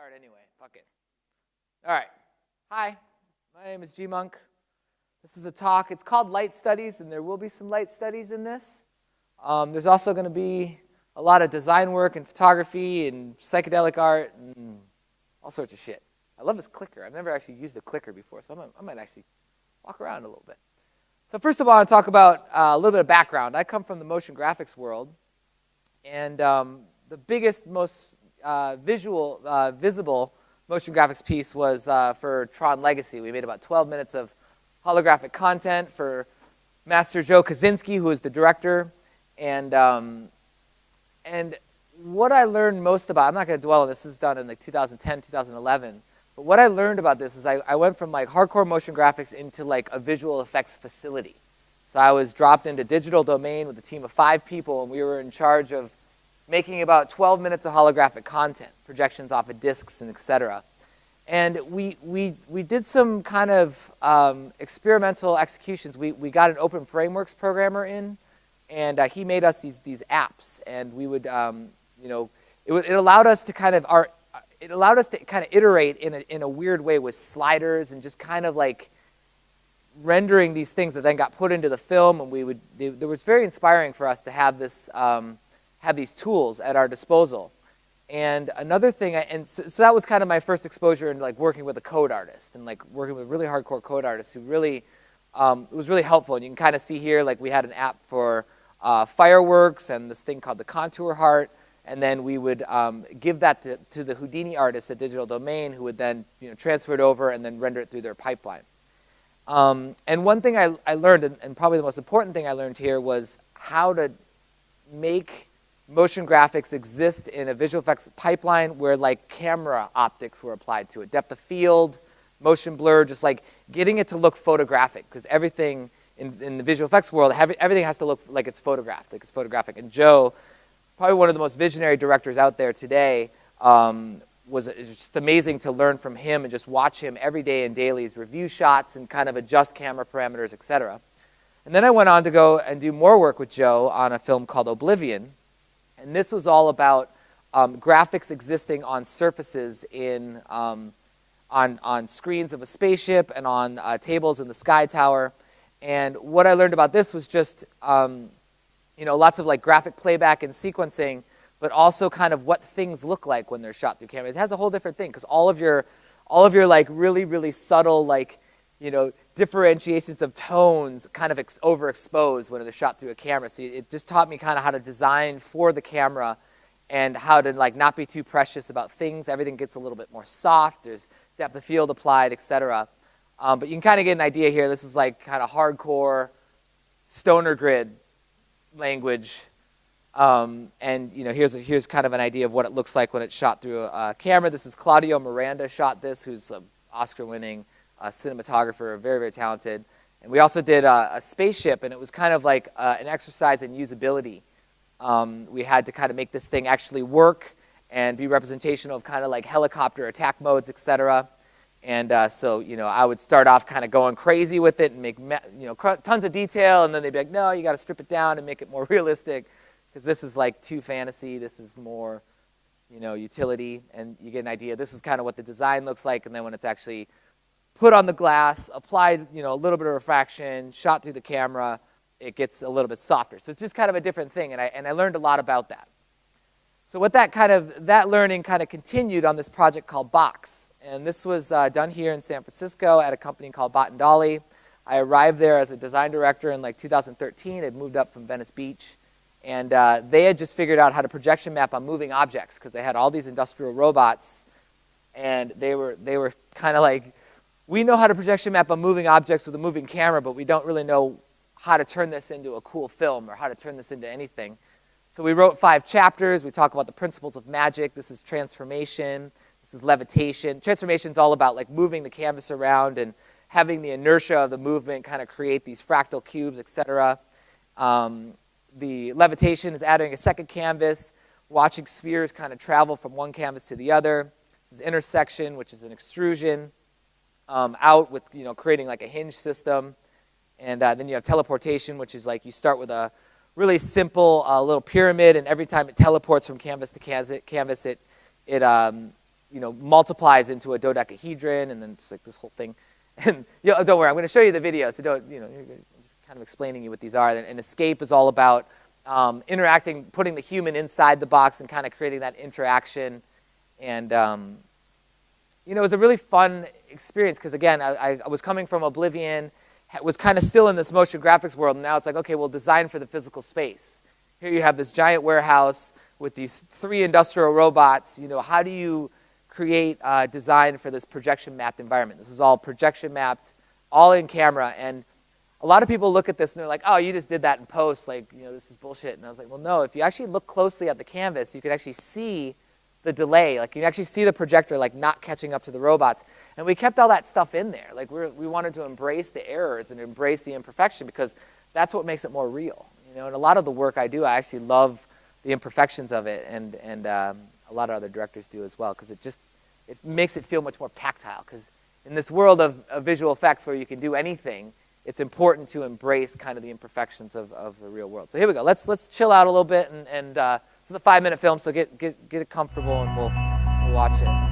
start anyway. Fuck it. All right. Hi, my name is GMUNK. This is a talk. It's called Light Studies, and there will be some light studies in this. There's also going to be a lot of design work and photography and psychedelic art and all sorts of shit. I love this clicker. I've never actually used a clicker before, so I might actually walk around a little bit. So first of all, I want to talk about a little bit of background. I come from the motion graphics world, and the biggest, most visible motion graphics piece was for Tron Legacy. We made about 12 minutes of holographic content for Master Joe Kosinski, who is the director. And what I learned most about, I'm not going to dwell on this, this is done in like 2010, 2011, but what I learned about this is I went from like hardcore motion graphics into like a visual effects facility. So I was dropped into digital domain with a team of 5 people, and we were in charge of making about 12 minutes of holographic content, projections off of discs and et cetera. And we did some kind of experimental executions. We got an open frameworks programmer in, and he made us these apps, and we would, it allowed us to kind of iterate in a weird way with sliders and just kind of like rendering these things that then got put into the film, and it was very inspiring for us to have this, have these tools at our disposal. And another thing, so that was kind of my first exposure in like working with a code artist and like working with really hardcore code artists who really, it was really helpful. And you can kind of see here, like we had an app for fireworks and this thing called the contour heart. And then we would give that to the Houdini artists at Digital Domain, who would then transfer it over and then render it through their pipeline. And one thing I learned, and probably the most important thing I learned here, was how to make motion graphics exist in a visual effects pipeline where like camera optics were applied to it. Depth of field, motion blur, just like getting it to look photographic, because everything in the visual effects world, everything has to look like it's photographed, like it's photographic. And Joe, probably one of the most visionary directors out there today, was just amazing to learn from him and just watch him every day in dailies, review shots and kind of adjust camera parameters, etc. And then I went on to go and do more work with Joe on a film called Oblivion. And this was all about graphics existing on surfaces on screens of a spaceship and on tables in the Sky Tower. And what I learned about this was just lots of like graphic playback and sequencing, but also kind of what things look like when they're shot through camera. It has a whole different thing, because all of your like really, really subtle like differentiations of tones kind of overexposed when they're shot through a camera. So it just taught me kind of how to design for the camera and how to like not be too precious about things. Everything gets a little bit more soft. There's depth of field applied, etc. But you can kind of get an idea here. This is like kind of hardcore stoner grid language. And here's kind of an idea of what it looks like when it's shot through a camera. This is Claudio Miranda shot this, who's an Oscar-winning cinematographer, very, very talented. And we also did a spaceship, and it was kind of like an exercise in usability. We had to kind of make this thing actually work and be representational of kind of like helicopter attack modes, etc. And so I would start off kind of going crazy with it and make tons of detail, and then they'd be like, no, you got to strip it down and make it more realistic, because this is like too fantasy. This is more utility, and you get an idea. This is kind of what the design looks like, and then when it's actually put on the glass, applied a little bit of refraction, shot through the camera, it gets a little bit softer. So it's just kind of a different thing, and I learned a lot about that. So what that learning kind of continued on this project called Box. And this was done here in San Francisco at a company called Bot and Dolly. I arrived there as a design director in like 2013. I'd moved up from Venice Beach. And they had just figured out how to projection map on moving objects, because they had all these industrial robots. And they were kind of like, we know how to projection map on moving objects with a moving camera, but we don't really know how to turn this into a cool film or how to turn this into anything. So we wrote 5 chapters. We talk about the principles of magic. This is transformation. This is levitation. Transformation is all about like moving the canvas around and having the inertia of the movement kind of create these fractal cubes, etc. The levitation is adding a second canvas, watching spheres kind of travel from one canvas to the other. This is intersection, which is an extrusion, out with creating like a hinge system. And then you have teleportation, which is like you start with a really simple little pyramid, and every time it teleports from canvas to canvas, it multiplies into a dodecahedron, and then it's like this whole thing. And don't worry, I'm going to show you the video, so don't, I'm just kind of explaining you what these are. And escape is all about interacting, putting the human inside the box and kind of creating that interaction. And, it was a really fun experience because, again, I was coming from Oblivion, was kind of still in this motion graphics world, and now it's like, okay, well, design for the physical space. Here you have this giant warehouse with these 3 industrial robots. How do you create design for this projection mapped environment? This is all projection mapped, all in camera. And a lot of people look at this and they're like, oh, you just did that in post, like, this is bullshit. And I was like, well, no, if you actually look closely at the canvas, you can actually see the delay. Like, you can actually see the projector like not catching up to the robots. And we kept all that stuff in there. Like, we wanted to embrace the errors and embrace the imperfection because that's what makes it more real. And a lot of the work I do, I actually love the imperfections of it, and a lot of other directors do as well, because it makes it feel much more tactile. Because in this world of visual effects where you can do anything, it's important to embrace kind of the imperfections of the real world. So here we go. Let's chill out a little bit, and this is a 5-minute film, so get it comfortable, and we'll watch it.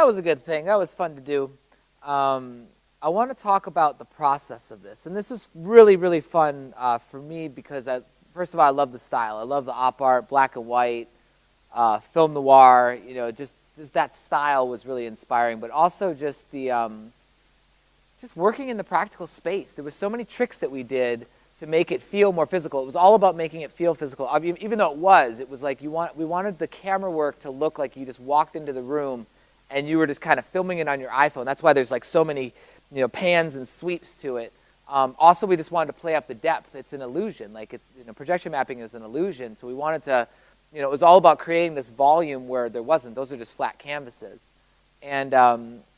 that was a good thing. That was fun to do. I want to talk about the process of this. And this is really, really fun for me because, first of all, I love the style. I love the op art, black and white, film noir. You know, just that style was really inspiring. But also just the just working in the practical space. There were so many tricks that we did to make it feel more physical. It was all about making it feel physical. I mean, even though it was like we wanted the camera work to look like you just walked into the room and you were just kind of filming it on your iPhone. That's why there's like so many, you know, pans and sweeps to it. Also, we just wanted to play up the depth. It's an illusion. Like, projection mapping is an illusion. So we wanted to, it was all about creating this volume where there wasn't. Those are just flat canvases. And,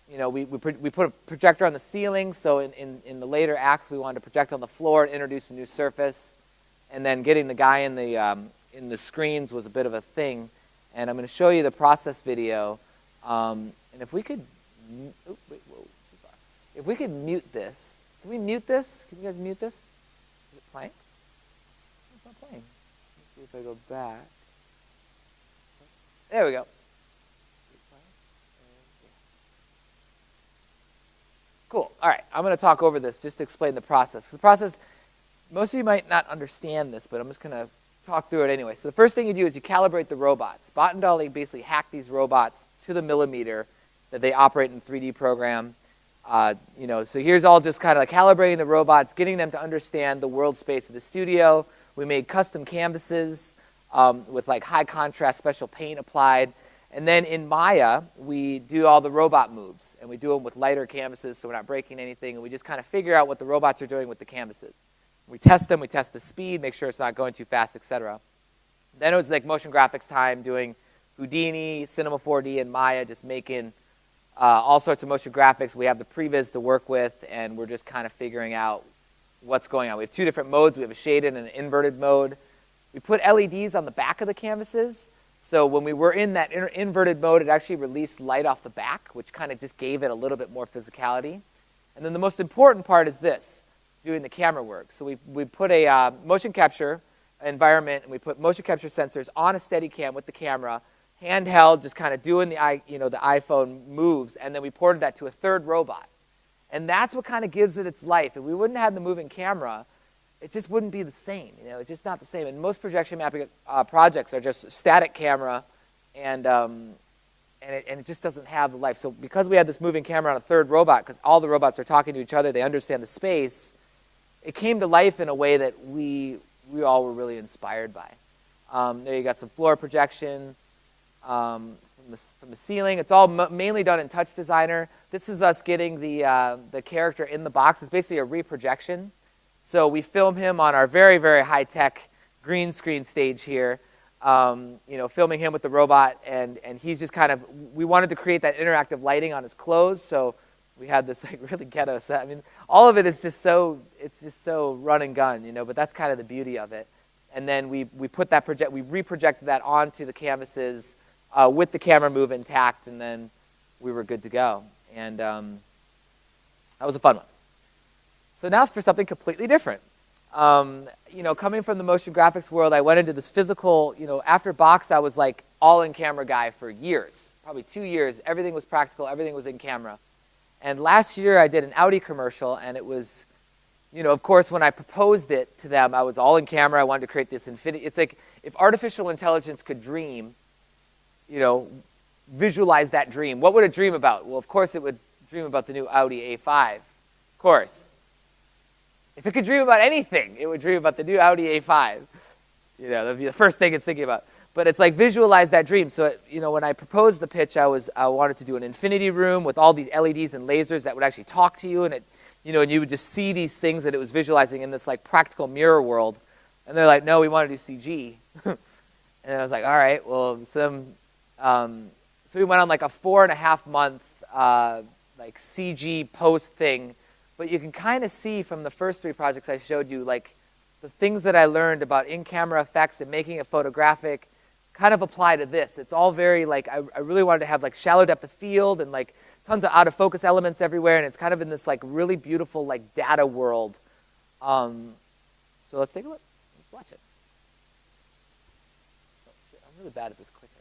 we put a projector on the ceiling. So in the later acts, we wanted to project on the floor and introduce a new surface. And then getting the guy in the screens was a bit of a thing. And I'm going to show you the process video. And if we could, if we could mute this. Can we mute this? Can you guys mute this? Is it playing? It's not playing. Let's see if I go back. There we go. Cool. All right. I'm going to talk over this just to explain the process. 'Cause the process, most of you might not understand this, but I'm just going to talk through it anyway. So the first thing you do is you calibrate the robots. Bot and Dolly basically hack these robots to the millimeter that they operate in a 3D program. So here's all just kind of like calibrating the robots, getting them to understand the world space of the studio. We made custom canvases with like high contrast special paint applied. And then in Maya, we do all the robot moves. And we do them with lighter canvases so we're not breaking anything. And we just kind of figure out what the robots are doing with the canvases. We test them, we test the speed, make sure it's not going too fast, etc. Then it was like motion graphics time, doing Houdini, Cinema 4D, and Maya, just making all sorts of motion graphics. We have the previs to work with, and we're just kind of figuring out what's going on. We have two different modes. We have a shaded and an inverted mode. We put LEDs on the back of the canvases, so when we were in that inverted mode, it actually released light off the back, which kind of just gave it a little bit more physicality. And then the most important part is this, doing the camera work. So we put a motion capture environment, and we put motion capture sensors on a Steadicam with the camera, handheld, just kind of doing the iPhone moves, and then we ported that to a third robot. And that's what kind of gives it its life. If we wouldn't have the moving camera, it just wouldn't be the same. It's just not the same. And most projection mapping projects are just static camera, and it just doesn't have the life. So because we had this moving camera on a third robot, because all the robots are talking to each other, they understand the space, it came to life in a way that we all were really inspired by. There you got some floor projection from the ceiling. It's all mainly done in Touch Designer. This is us getting the character in the box. It's basically a reprojection. So we film him on our very, very high-tech green screen stage here, filming him with the robot, and he's just kind of, we wanted to create that interactive lighting on his clothes, so we had this like really ghetto set. I mean, all of it is just so, it's just so run and gun, but that's kind of the beauty of it. And then we put that we reprojected that onto the canvases with the camera move intact, and then we were good to go. And that was a fun one. So now for something completely different. Coming from the motion graphics world, I went into this physical, after Box, I was like all in camera guy for years, probably 2 years. Everything was practical, everything was in camera. And last year I did an Audi commercial, and it was, of course, when I proposed it to them, I was all in camera. I wanted to create this infinity. It's like if artificial intelligence could dream, visualize that dream. What would it dream about? Well, of course, it would dream about the new Audi A5, of course. If it could dream about anything, it would dream about the new Audi A5. That would be the first thing it's thinking about. But it's like visualize that dream. So, when I proposed the pitch, I wanted to do an infinity room with all these LEDs and lasers that would actually talk to you, and and you would just see these things that it was visualizing in this like practical mirror world. And they're like, no, we want to do CG. And I was like, all right, well, so we went on like a 4.5 month like CG post thing. But you can kind of see from the first 3 projects I showed you, like the things that I learned about in-camera effects and making it photographic kind of apply to this. It's all very like, I really wanted to have like shallow depth of field and like tons of out of focus elements everywhere, and it's kind of in this like really beautiful like data world. So let's take a look. Let's watch it. Oh, shit, I'm really bad at this clicker.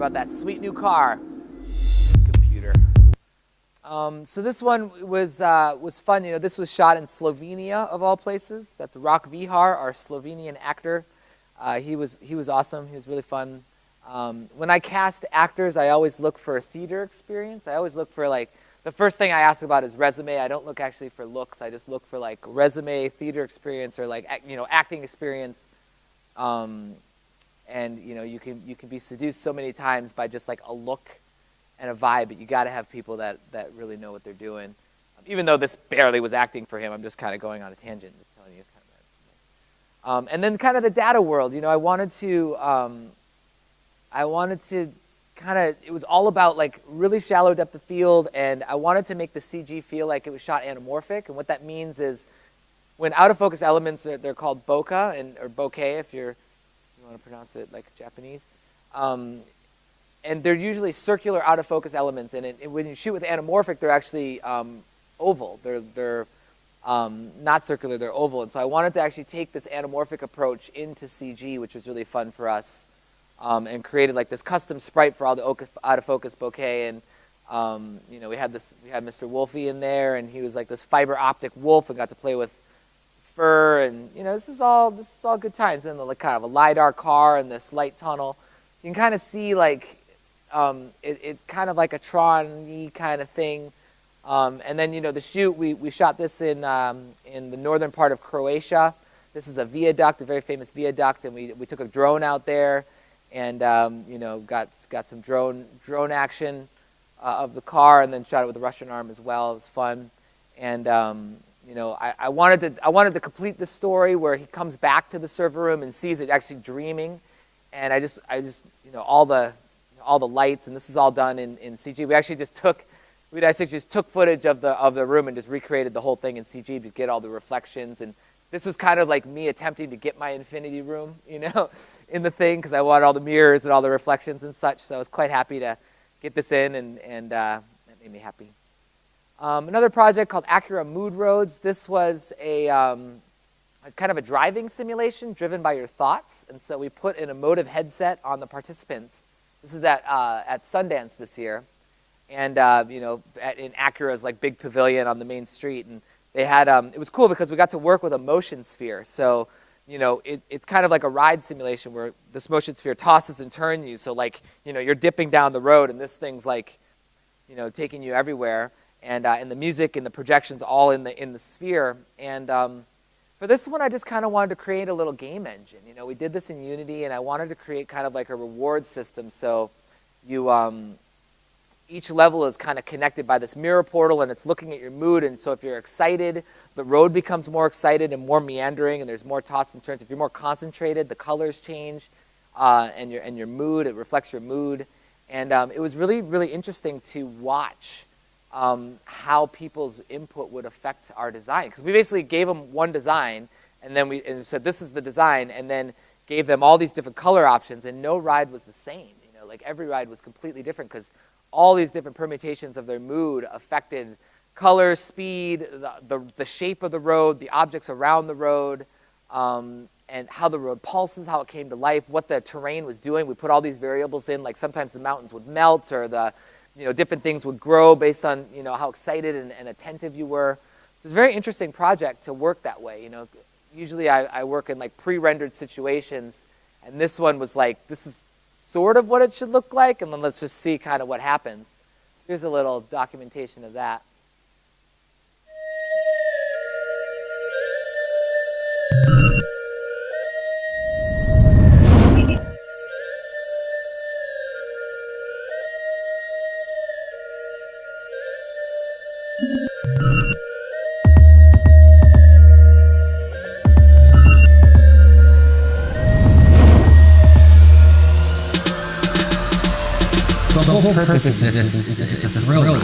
about that sweet new car. Computer. So this one was fun. You know, this was shot in Slovenia of all places. That's Rock Vihar, our Slovenian actor. He was awesome. He was really fun. When I cast actors, I always look for a theater experience. I always look for, like, the first thing I ask about is resume. I don't look actually for looks. I just look for, like, resume, theater experience, or, like, you know, acting experience. And you know, you can be seduced so many times by just like a look and a vibe, but you got to have people that really know what they're doing. Even though this barely was acting for him, I'm just kind of going on a tangent, just telling you kind of. And then kind of the data world. You know, I wanted to kind of, it was all about like really shallow depth of field, and I wanted to make the CG feel like it was shot anamorphic. And what that means is, when out of focus elements, they're called bokeh or bokeh if you want to pronounce it like Japanese. And they're usually circular out of focus elements, and when you shoot with anamorphic, they're actually oval. They're not circular, they're oval. And so I wanted to actually take this anamorphic approach into CG, which was really fun for us, and created like this custom sprite for all the out of focus bokeh. And you know, we had Mr. Wolfie in there, and he was like this fiber optic wolf, and got to play with fur, and you know, this is all good times. And the kind of a LiDAR car and this light tunnel, you can kind of see like it's kind of like a Tron-y kind of thing. And then, you know, the shoot, we shot this in the northern part of Croatia. This is a viaduct, a very famous viaduct, and we took a drone out there, and you know, got some drone action of the car, and then shot it with a Russian arm as well. It was fun. And you know, I wanted to complete the story where he comes back to the server room and sees it actually dreaming, and I just you know, all the lights, and this is all done in CG. We actually just took footage of the room and just recreated the whole thing in CG to get all the reflections. And this was kind of like me attempting to get my infinity room, you know, in the thing, because I wanted all the mirrors and all the reflections and such. So I was quite happy to get this in, and that made me happy. Another project called Acura Mood Roads. This was a kind of a driving simulation driven by your thoughts. And so we put an emotive headset on the participants. This is at Sundance this year. And you know, in Acura's like big pavilion on the main street. And they had, it was cool because we got to work with a motion sphere. So, you know, it's kind of like a ride simulation where this motion sphere tosses and turns you. So like, you know, you're dipping down the road, and this thing's like, you know, taking you everywhere. And the music and the projections all in the sphere. And for this one, I just kind of wanted to create a little game engine. You know, we did this in Unity, and I wanted to create kind of like a reward system. So you, each level is kind of connected by this mirror portal, and it's looking at your mood. And so if you're excited, the road becomes more excited and more meandering, and there's more toss and turns. If you're more concentrated, the colors change, and your mood, it reflects your mood. And it was really, really interesting to watch how people's input would affect our design. Because we basically gave them one design, and then we said, this is the design, and then gave them all these different color options, and no ride was the same. You know, like every ride was completely different, because all these different permutations of their mood affected color, speed, the shape of the road, the objects around the road, and how the road pulses, how it came to life, what the terrain was doing. We put all these variables in, like sometimes the mountains would melt, or the, you know, different things would grow based on, you know, how excited and attentive you were. So it's a very interesting project to work that way. You know, usually I work in like pre-rendered situations, and this one was like, this is sort of what it should look like, and then let's just see kind of what happens. So here's a little documentation of that. The whole purpose of this is it's a thrill ride.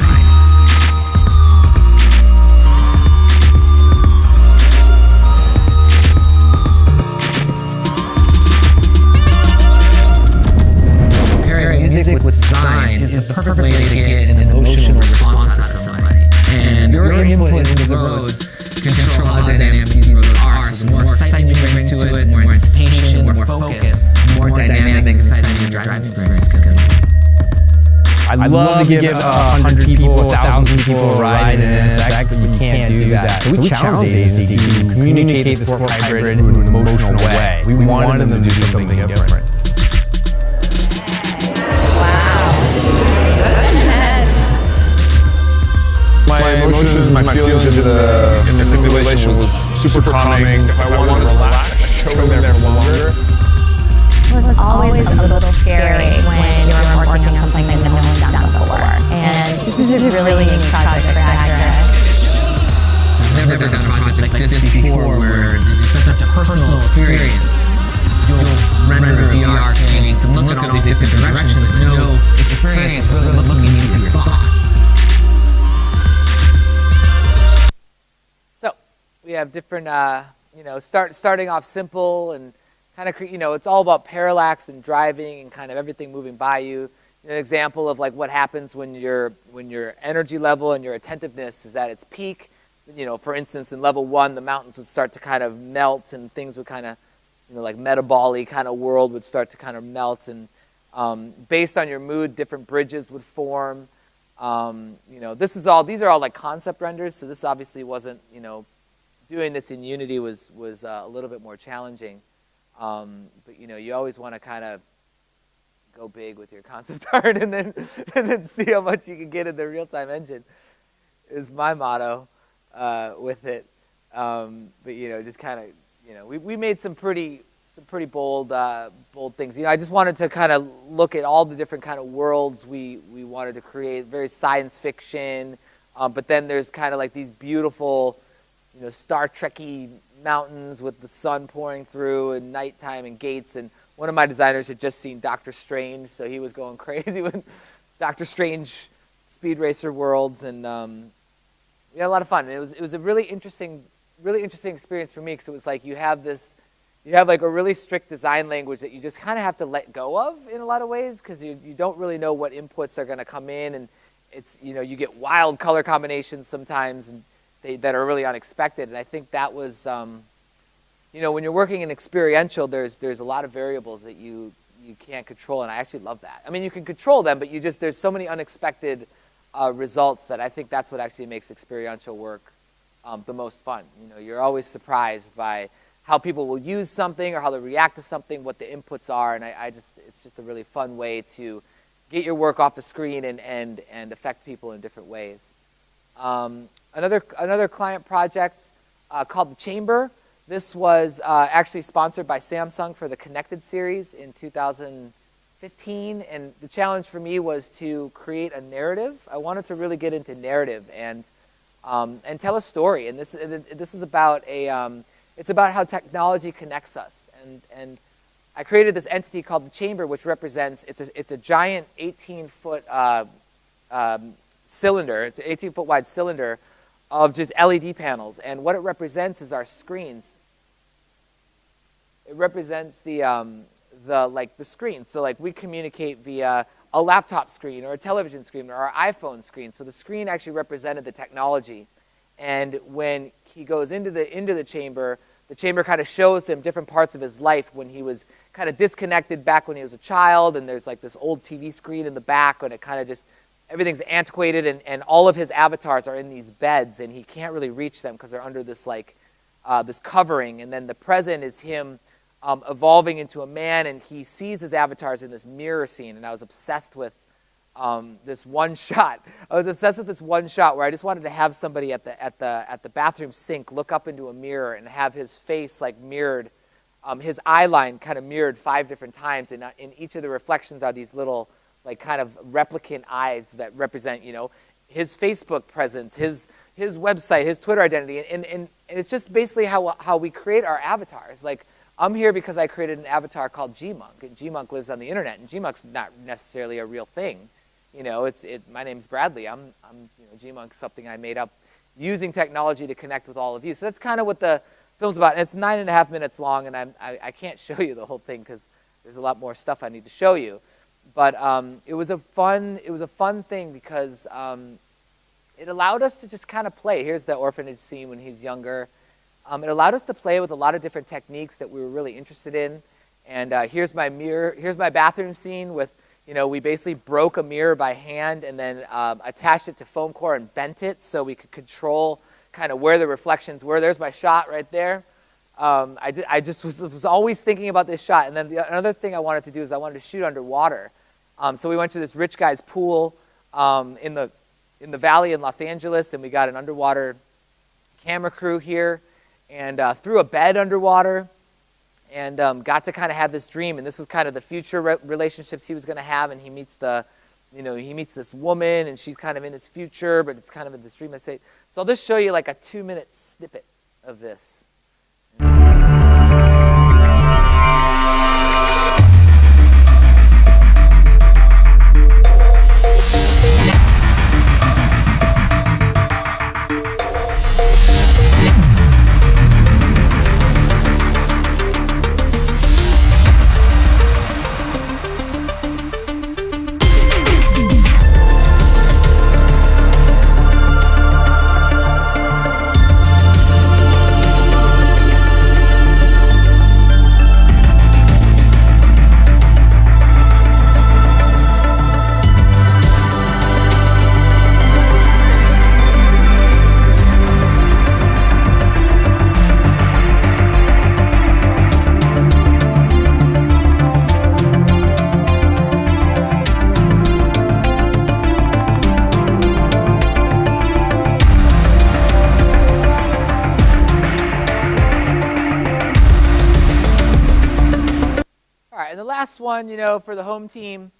Pairing music with design is the perfect way to get an emotional response out of somebody. And your input into the roads control how dynamic these roads are. So the more excitement you bring to it, more anticipation, more focus, more dynamic and exciting your driving experience is going to be. I'd love to give 100 people, 1,000 people a ride in an NSX, but we can't do that. So we challenged ASD to communicate the sport hybrid in an emotional way. We wanted them to do something different. My emotions, my feelings in the simulation was super calming. If I wanted to relax, I could go there for longer. It was always a little scary when you were working on something that no one's done before. And this is a really unique project for Acura. I've never done a project like this before where it's such a personal experience. You'll render a VR experience and look at all these different directions, but no experience is really looking into your thoughts. So we have different, starting off simple and kind of, it's all about parallax and driving and kind of everything moving by you. An example of like what happens when your energy level and your attentiveness is at its peak. For instance, in level 1, the mountains would start to kind of melt and things would kind of, like metabolic kind of world would start to kind of melt. And based on your mood, different bridges would form. These are all like concept renders. So this obviously wasn't, doing this in Unity was a little bit more challenging. But you always want to kind of go big with your concept art and then see how much you can get in the real-time engine is my motto with it. But just kind of we made some pretty bold things. I just wanted to kind of look at all the different kind of worlds we wanted to create, very science fiction. But then there's kind of like these beautiful, Star Trek-y mountains with the sun pouring through and nighttime and gates. And one of my designers had just seen Doctor Strange, so he was going crazy with Doctor Strange Speed Racer worlds, and we had a lot of fun. And it was a really interesting experience for me, because it was like you have like a really strict design language that you just kind of have to let go of in a lot of ways, because you don't really know what inputs are going to come in, and it's you get wild color combinations sometimes and that are really unexpected. And I think that was when you're working in experiential, there's a lot of variables that you can't control, and I actually love that. I mean, you can control them, but there's so many unexpected results that I think that's what actually makes experiential work the most fun. You're always surprised by how people will use something or how they react to something, what the inputs are, and it's just a really fun way to get your work off the screen and affect people in different ways. Another client project called The Chamber. This was actually sponsored by Samsung for the Connected series in 2015, and the challenge for me was to create a narrative. I wanted to really get into narrative and tell a story. And this is about it's about how technology connects us. And I created this entity called The Chamber, which represents it's a giant 18-foot cylinder. It's an 18-foot wide cylinder of just LED panels, and what it represents is our screens. It represents the screen. So like we communicate via a laptop screen or a television screen or our iPhone screen. So the screen actually represented the technology. And when he goes into the chamber kind of shows him different parts of his life when he was kind of disconnected back when he was a child, and there's like this old TV screen in the back, and it kind of just everything's antiquated, and all of his avatars are in these beds, and he can't really reach them because they're under this this covering. And then the present is him evolving into a man, and he sees his avatars in this mirror scene. And I was obsessed with this one shot. I was obsessed with this one shot where I just wanted to have somebody at the bathroom sink look up into a mirror and have his face like mirrored, his eye line kind of mirrored 5 different times, and in each of the reflections are these little like kind of replicant eyes that represent, his Facebook presence, his website, his Twitter identity, and it's just basically how we create our avatars. Like, I'm here because I created an avatar called GMUNK, and GMUNK lives on the internet, and GMUNK's not necessarily a real thing. My name's Bradley. I'm GMUNK's something I made up using technology to connect with all of you. So that's kind of what the film's about. And it's 9.5 minutes long, and I can't show you the whole thing because there's a lot more stuff I need to show you. But it was a fun thing because it allowed us to just kind of play. Here's the orphanage scene when he's younger. It allowed us to play with a lot of different techniques that we were really interested in. And here's my mirror. Here's my bathroom scene with, we basically broke a mirror by hand and then attached it to foam core and bent it so we could control kind of where the reflections were. There's my shot right there. I just was always thinking about this shot. And then another thing I wanted to do is I wanted to shoot underwater. So we went to this rich guy's pool in the valley in Los Angeles, and we got an underwater camera crew here, and threw a bed underwater, and got to kind of have this dream. And this was kind of the future relationships he was going to have. And he meets he meets this woman, and she's kind of in his future, but it's kind of in this dream state. So I'll just show you like a 2-minute snippet of this. Last one, for the home team,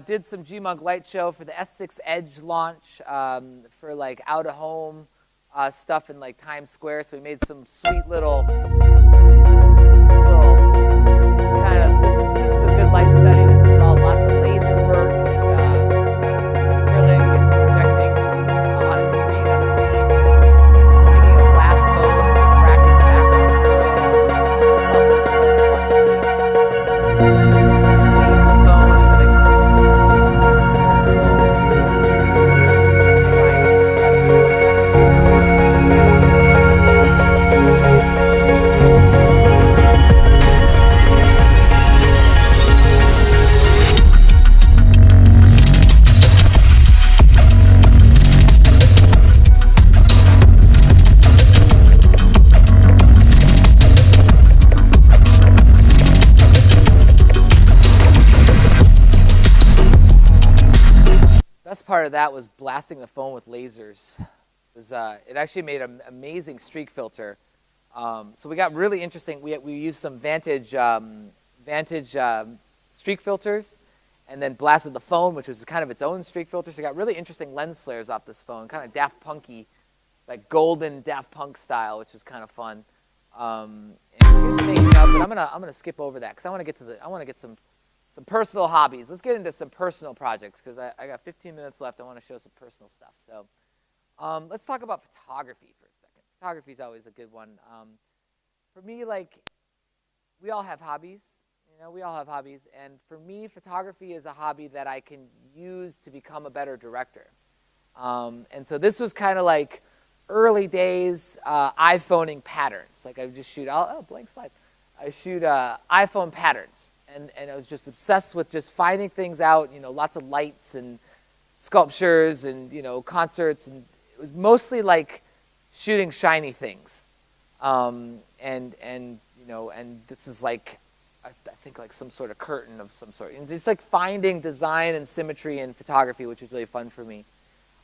did some GMUNK light show for the S6 Edge launch for like out of home stuff in like Times Square. So we made some sweet little. This is a good light study. This is all lots of laser work and acrylic and projecting on a screen underneath, making a glass phone and refracting the background. Best part of that was blasting the phone with lasers. It actually made an amazing streak filter. So we got really interesting. We used some Vantage streak filters, and then blasted the phone, which was kind of its own streak filter. So we got really interesting lens flares off this phone, kind of Daft Punky, like golden Daft Punk style, which was kind of fun. And here's the making of, but I'm gonna skip over that because I want to get some personal hobbies. Let's get into some personal projects because I got 15 minutes left. I want to show some personal stuff. So let's talk about photography for a second. Photography is always a good one. For me, we all have hobbies. We all have hobbies. And for me, photography is a hobby that I can use to become a better director. And so this was kind of like early days iPhoning patterns. Like I would just shoot, blank slide. I shoot iPhone patterns. And I was just obsessed with just finding things out, lots of lights and sculptures and, concerts. And it was mostly like shooting shiny things. And this is like, I think like some sort of curtain of some sort. And just like finding design and symmetry in photography, which was really fun for me.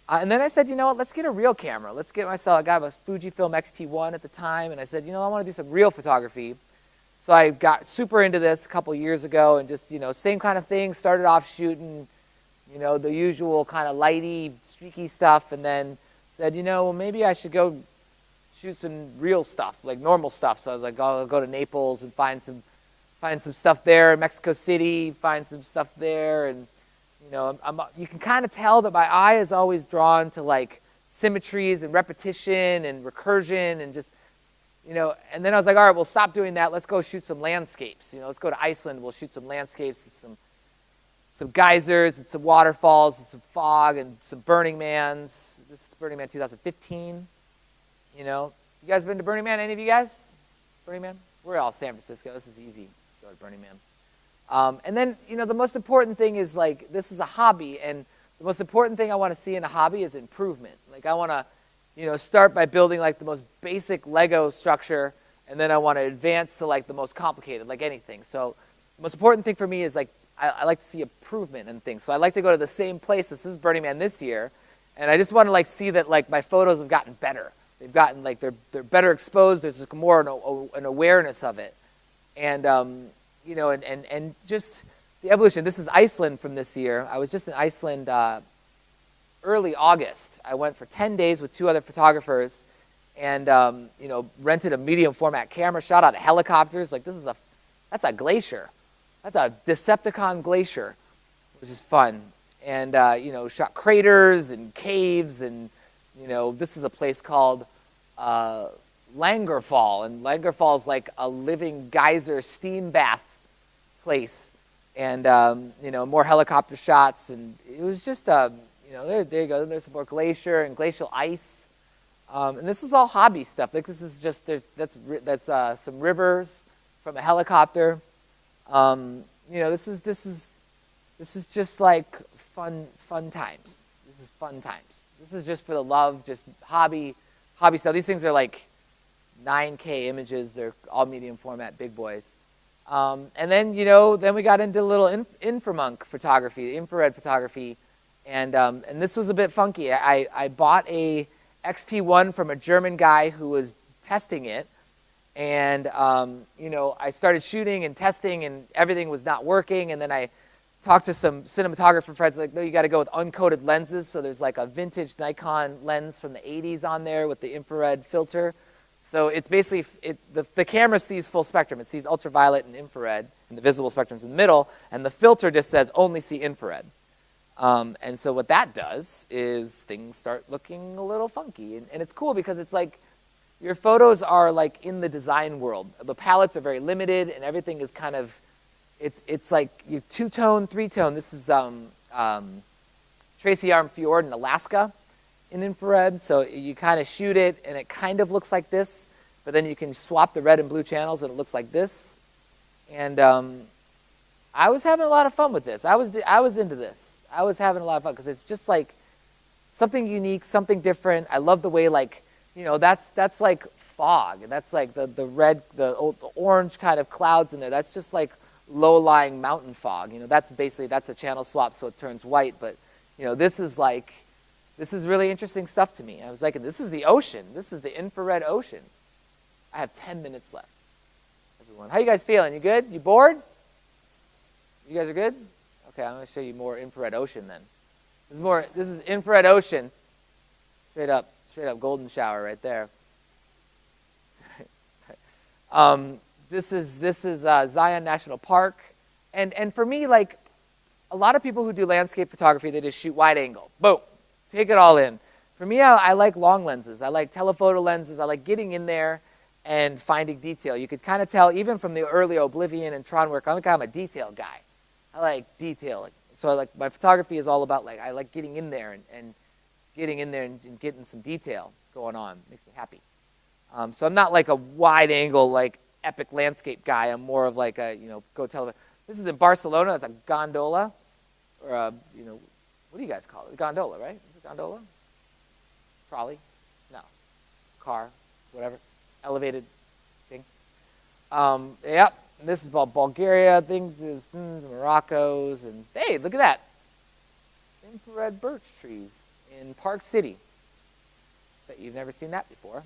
And then I said, let's get a real camera. Let's get myself, I got a Fujifilm X-T1 at the time. And I said, I want to do some real photography. So I got super into this a couple years ago and just, same kind of thing. Started off shooting, the usual kind of lighty, streaky stuff. And then said, well, maybe I should go shoot some real stuff, like normal stuff. So I was like, I'll go to Naples and find some stuff there. Mexico City, find some stuff there. And, you can kind of tell that my eye is always drawn to like symmetries and repetition and recursion and just, and then I was like, all right, we'll stop doing that. Let's go shoot some landscapes. Let's go to Iceland. We'll shoot some landscapes and some geysers and some waterfalls and some fog and some Burning Mans, this is Burning Man 2015. You know, you guys been to Burning Man? Any of you guys? Burning Man? We're all San Francisco. This is easy to go to Burning Man. And then, you know, the most important thing is, like, this is a hobby, and the most important thing I want to see in a hobby is improvement. Like, I want to, you know, start by building, like, the most basic Lego structure, and then I want to advance to, like, the most complicated, like anything. So the most important thing for me is, like, I like to see improvement in things. So I like to go to the same place. This is Burning Man this year, and I just want to, like, see that, like, my photos have gotten better. They've gotten, like, they're better exposed. There's just more an awareness of it. And, you know, and just the evolution. This is Iceland from this year. I was just in Iceland early August. I went for 10 days with 2 other photographers and, you know, rented a medium format camera, shot out of helicopters. Like, that's a glacier. That's a Decepticon glacier, which is fun. And, you know, shot craters and caves. And, you know, this is a place called Langerfall. And Langerfall is like a living geyser steam bath place. And, you know, more helicopter shots. And it was just, you know, there you go. There's some more glacier and glacial ice. And this is all hobby stuff. Like, this is just, that's some rivers from a helicopter. You know, this is just like fun times. This is fun times. This is just for the love, just hobby stuff. These things are like 9K images. They're all medium format, big boys. And then, you know, then we got into little infraMUNK photography, infrared photography, and this was a bit funky. I bought a XT1 from a German guy who was testing it. And, you know, I started shooting and testing, and everything was not working. And then I talked to some cinematographer friends, like, no, you got to go with uncoated lenses. So there's like a vintage Nikon lens from the 80s on there with the infrared filter. So it's basically, the camera sees full spectrum. It sees ultraviolet and infrared, and the visible spectrum's in the middle. And the filter just says only see infrared. And so what that does is things start looking a little funky. And it's cool because it's like, your photos are like in the design world. The palettes are very limited, and everything is kind of, it's like you 2-tone, 3-tone. This is Tracy Arm Fjord in Alaska in infrared. So you kind of shoot it, and it kind of looks like this, but then you can swap the red and blue channels, and it looks like this. And I was having a lot of fun with this. I was into this. I was having a lot of fun because it's just like something unique, something different. I love the way, like, you know, that's like fog. That's like the red, the orange kind of clouds in there. That's just like low-lying mountain fog. You know, that's a channel swap, so it turns white. But, you know, this is really interesting stuff to me. I was like, this is the ocean. This is the infrared ocean. I have 10 minutes left. Everyone, how you guys feeling? You good? You bored? You guys are good? Okay, I'm going to show you more infrared ocean then. This is infrared ocean. Straight up golden shower right there. This is Zion National Park, and for me, like, a lot of people who do landscape photography, they just shoot wide angle, boom, take it all in. For me, I like long lenses. I like telephoto lenses. I like getting in there and finding detail. You could kind of tell even from the early Oblivion and Tron work. I'm a detail guy. I like detail. So like my photography is all about, like, I like getting in there and getting in there and getting some detail going on. Makes me happy. So I'm not like a wide angle, like epic landscape guy. I'm more of like a, you know, go tell. This is in Barcelona. It's a gondola, or a, you know, what do you guys call it? Gondola, right? Is it gondola? Trolley? No. Car, whatever. Elevated thing. Yep. This is about Bulgaria, things, Morocco's, and hey, look at that. Infrared birch trees in Park City. Bet you've never seen that before.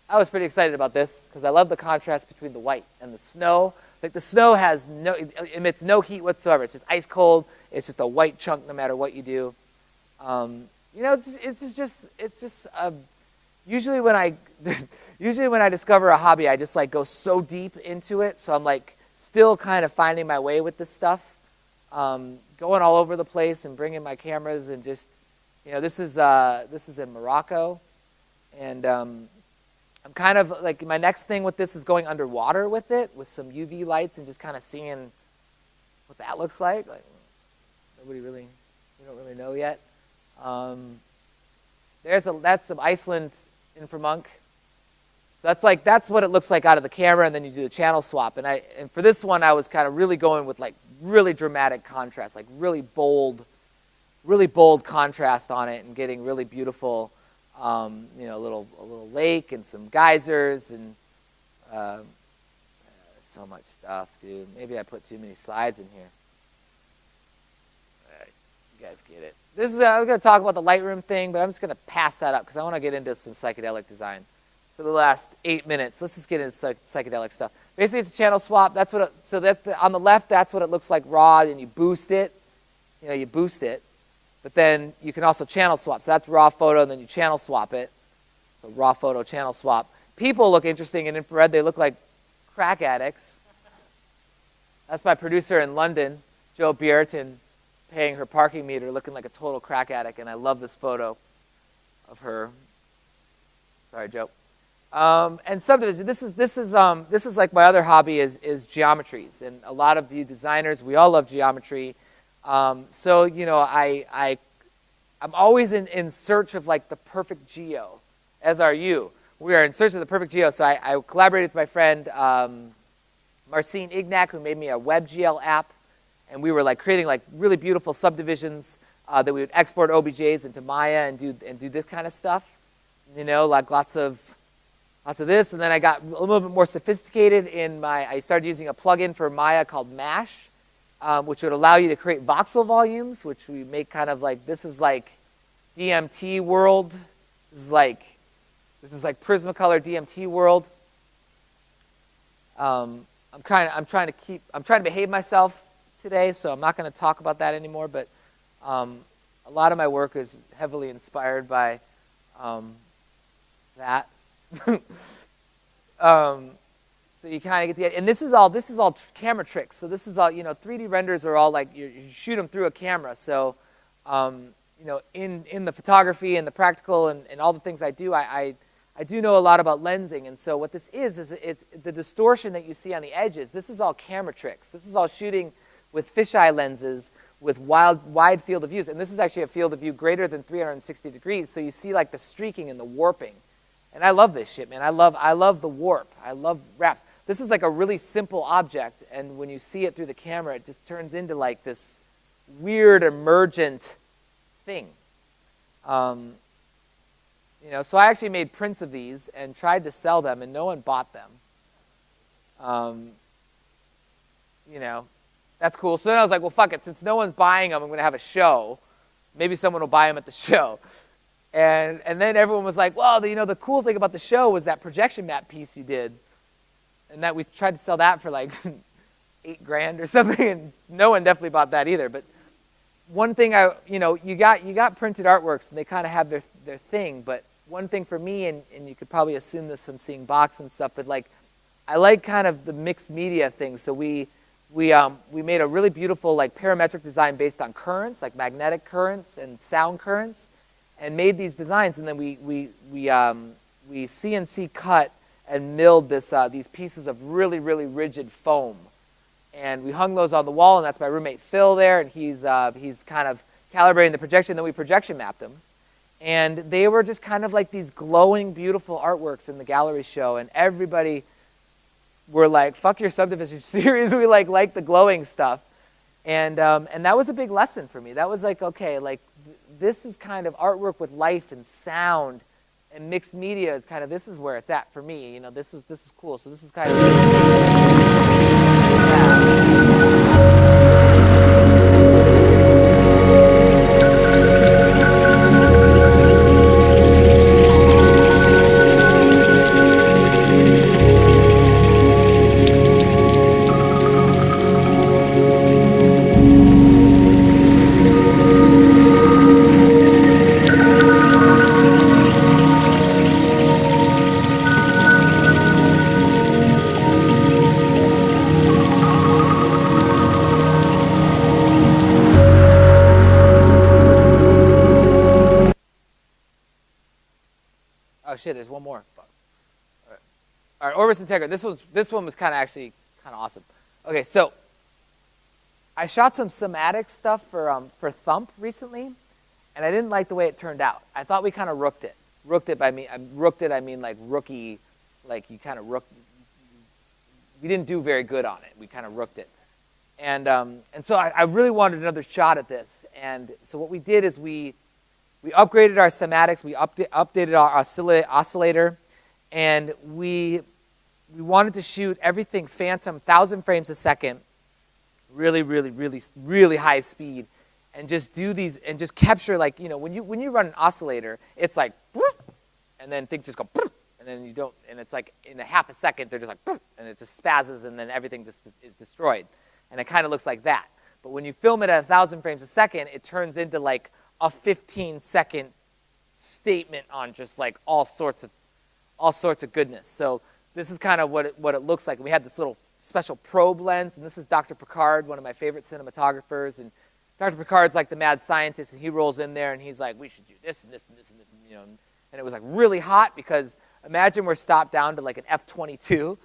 I was pretty excited about this because I love the contrast between the white and the snow. Like, the snow emits no heat whatsoever. It's just ice cold. It's just a white chunk no matter what you do. You know, it's just usually when I discover a hobby, I just like go so deep into it. So I'm like still kind of finding my way with this stuff, going all over the place and bringing my cameras and just, you know, this is in Morocco, and I'm kind of like, my next thing with this is going underwater with it with some UV lights and just kind of seeing what that looks like. Like, we don't really know yet. That's some Iceland InfraMunk. So that's what it looks like out of the camera, and then you do the channel swap. And for this one, I was kind of really going with like really dramatic contrast, like really bold contrast on it, and getting really beautiful, you know, a little lake and some geysers and so much stuff, dude. Maybe I put too many slides in here. All right, you guys get it. This is I'm going to talk about the Lightroom thing, but I'm just going to pass that up because I want to get into some psychedelic design. For the last 8 minutes, let's just get into psychedelic stuff. Basically, it's a channel swap. That's what. On the left, that's what it looks like raw, and you boost it. You know, you boost it, but then you can also channel swap. So that's raw photo, and then you channel swap it. So raw photo, channel swap. People look interesting in infrared. They look like crack addicts. That's my producer in London, Jo Bjerton, paying her parking meter, looking like a total crack addict, and I love this photo of her. Sorry, Joe. And subdivision. This is like my other hobby is geometries, and a lot of you designers, we all love geometry. So you know, I'm always in search of like the perfect geo, as are you. We are in search of the perfect geo. So I collaborated with my friend Marcin Ignac, who made me a WebGL app, and we were like creating like really beautiful subdivisions that we would export OBJs into Maya and do this kind of stuff. You know, like lots of this, and then I got a little bit more sophisticated I started using a plugin for Maya called Mash, which would allow you to create voxel volumes, which we make kind of like, this is like DMT world. This is like Prismacolor DMT world. I'm trying to behave myself today, so I'm not going to talk about that anymore, but a lot of my work is heavily inspired by that. So you kind of get the idea. And this is all camera tricks. So this is all, you know, 3D renders are all like you shoot them through a camera. So you know, in the photography and the practical and all the things I do, I do know a lot about lensing. And so what this is it's the distortion that you see on the edges. This is all camera tricks. This is all shooting with fisheye lenses with wide field of views. And this is actually a field of view greater than 360 degrees. So you see like the streaking and the warping. And I love this shit, man. I love the warp. I love wraps. This is like a really simple object, and when you see it through the camera, it just turns into like this weird emergent thing. You know, so I actually made prints of these and tried to sell them, and no one bought them. You know, that's cool. So then I was like, well, fuck it. Since no one's buying them, I'm going to have a show. Maybe someone will buy them at the show. And then everyone was like, well, you know, the cool thing about the show was that projection map piece you did. And that we tried to sell that for like $8,000 or something, and no one definitely bought that either. But one thing you know, you got printed artworks, and they kind of have their thing. But one thing for me, and you could probably assume this from seeing Box and stuff, but like, I like kind of the mixed media thing. So we made a really beautiful like parametric design based on currents, like magnetic currents and sound currents, and made these designs, and then we CNC cut and milled these pieces of really, really rigid foam, and we hung those on the wall, and that's my roommate Phil there, and he's kind of calibrating the projection. Then we projection mapped them, and they were just kind of like these glowing, beautiful artworks in the gallery show, and everybody were like, "Fuck your subdivision series." We like the glowing stuff, and that was a big lesson for me. That was like, okay, like, this is kind of artwork with life and sound, and mixed media is kind of, this is where it's at for me. You know, this is cool. So this is kind of shit, there's one more. Fuck. All right, Orbis Integra. This one was kind of awesome. Okay, so I shot some somatic stuff for Thump recently, and I didn't like the way it turned out. I thought we kind of rooked it. Rooked it, I mean like rookie, like you kind of rooked. We didn't do very good on it. We kind of rooked it. And so I really wanted another shot at this. And so what we did is we upgraded our cymatics, we updated our oscillator, and we wanted to shoot everything phantom, 1,000 frames a second, really, really, really, really high speed, and just do these, and just capture, like, you know, when you run an oscillator, it's like, and then things just go, and then you don't, and it's like in a half a second, they're just like, and it just spazzes, and then everything just is destroyed. And it kind of looks like that. But when you film it at 1,000 frames a second, it turns into like a 15-second statement on just like all sorts of goodness. So this is kind of what it looks like. And we had this little special probe lens, and this is Dr. Picard, one of my favorite cinematographers. And Dr. Picard's like the mad scientist, and he rolls in there, and he's like, we should do this and this and this and this, you know. And it was like really hot, because imagine we're stopped down to like an f/22 to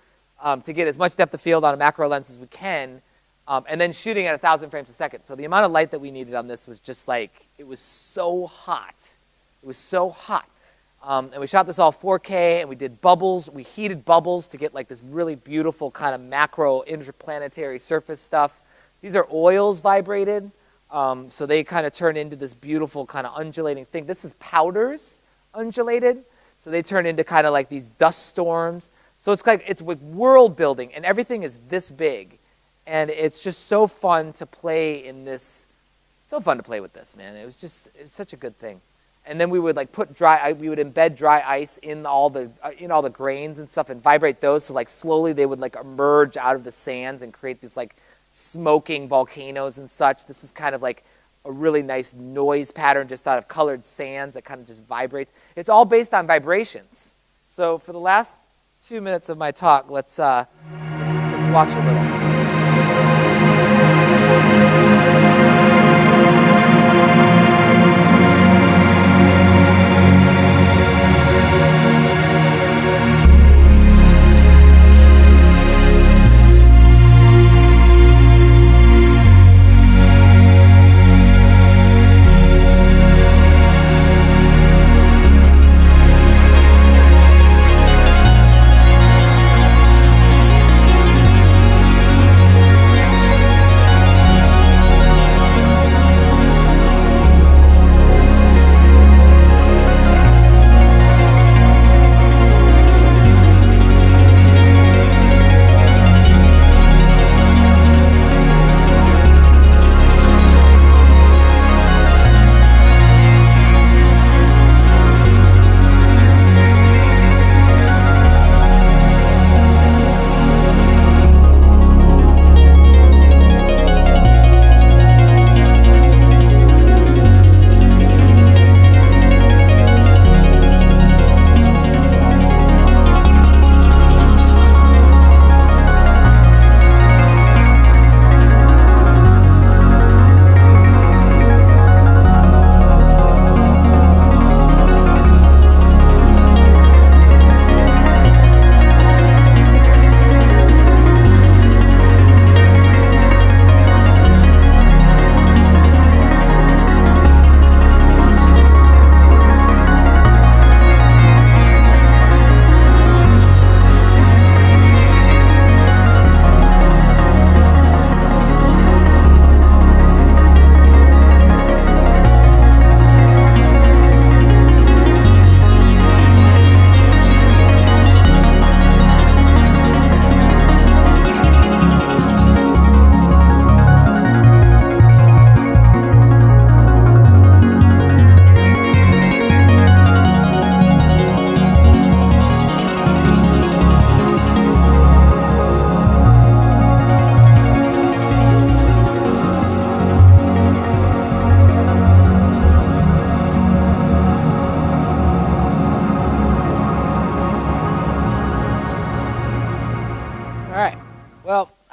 get as much depth of field on a macro lens as we can. And then shooting at 1,000 frames a second. So the amount of light that we needed on this was just like, it was so hot. It was so hot. And we shot this all 4K, and we did bubbles. We heated bubbles to get like this really beautiful kind of macro interplanetary surface stuff. These are oils vibrated, so they kind of turn into this beautiful kind of undulating thing. This is powders undulated, so they turn into kind of like these dust storms. So it's like, it's with world building, and everything is this big. And it's just so fun to play in this, so fun to play with this, man. It was such a good thing. And then we would like we would embed dry ice in all the grains and stuff and vibrate those. So like slowly they would like emerge out of the sands and create these like smoking volcanoes and such. This is kind of like a really nice noise pattern just out of colored sands that kind of just vibrates. It's all based on vibrations. So for the last 2 minutes of my talk, let's watch a little.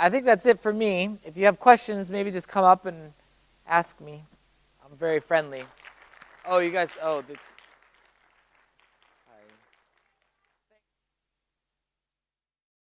I think that's it for me. If you have questions, maybe just come up and ask me. I'm very friendly. Oh, you guys,